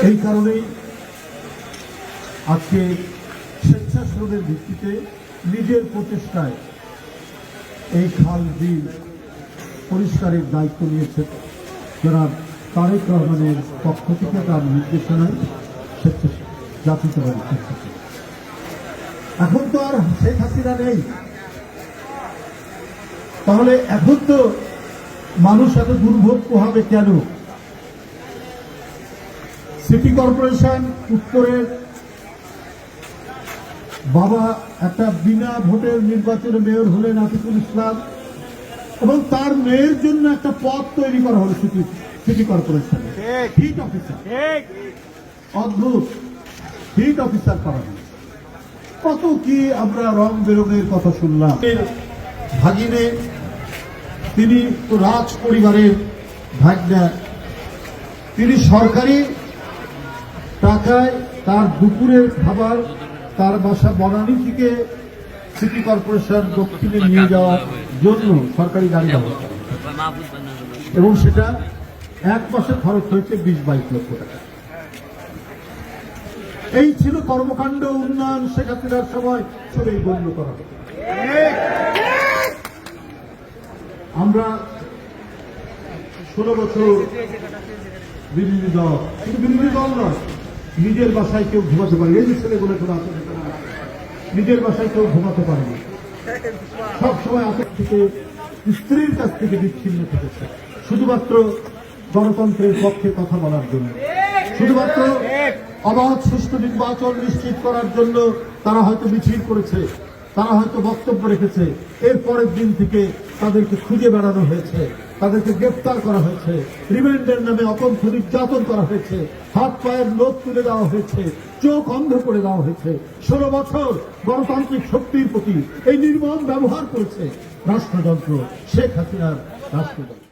এই কারণেই আজকে স্বেচ্ছাশ্রমের ভিত্তিতে নিজের প্রচেষ্টায় এই খাল বিল পরিষ্কারের দায়িত্ব নিয়েছে জনাব তারেক রহমানের পক্ষ থেকে তার নির্দেশনায় জাতীয়তাবাদী স্বেচ্ছাসেবক। এখন তো আর শেখ হাসিনা নেই, তাহলে এখন তো মানুষ এত দুর্ভোগ পোহাবে কেন? সিটি কর্পোরেশন উত্তরের বাবা একটা বিনা ভোটের নির্বাচনে মেয়র হলেন আতিকুল ইসলাম, এবং তার মেয়ের জন্য একটা পদ তৈরি করা হলো সিটি কর্পোরেশনে হিট অফিসার। অদ্ভুত, হিট অফিসার করা হলো। কত কি আমরা রং বেরঙের কথা শুনলাম। ভাগিনে তিনি তো রাজ পরিবারের ভাগ্না, তিনি সরকারি টাকায় তার দুপুরের খাবার তার বাসা বনানী থেকে সিটি কর্পোরেশন দক্ষিণে নিয়ে যাওয়ার জন্য সরকারি গাড়ি ব্যবস্থা, এবং সেটা এক মাসে খরচ হয়েছে 20-22 লক্ষ টাকা। এই ছিল কর্মকাণ্ড উন্নয়ন শেখ হাসিনার সময় ছড়িয়ে গণ্য করা। আমরা 16 বছর বিরোধী দল, কিন্তু বিরোধী দল নয়, নিজের বাসায় কেউ ঘুমাতে পারে। এই যে ছেলেগুলো আছে, নিজের বাসায় কেউ ঘুমাতে পারেনি, সবসময় আতঙ্ক থেকে স্ত্রীর কাছ থেকে বিচ্ছিন্ন থেকেছে, শুধুমাত্র গণতন্ত্রের পক্ষে কথা বলার জন্য, শুধুমাত্র অবাধ সুষ্ঠু নির্বাচন নিশ্চিত করার জন্য তারা হয়তো মিছিল করেছে, তারা হয়তো বক্তব্য রেখেছে। এর পরের দিন থেকে তাদেরকে খুঁজে বেড়ানো হয়েছে, তাদেরকে গ্রেপ্তার করা হয়েছে, রিমান্ডের নামে অকথ্য নির্যাতন করা হয়েছে, হাত পায়ের লোক তুলে দেওয়া হয়েছে, চোখ অন্ধ করে দেওয়া হয়েছে। 16 বছর গণতান্ত্রিক শক্তির প্রতি এই নির্মম ব্যবহার করেছে রাষ্ট্রযন্ত্র, শেখ হাসিনার রাষ্ট্রযন্ত্র।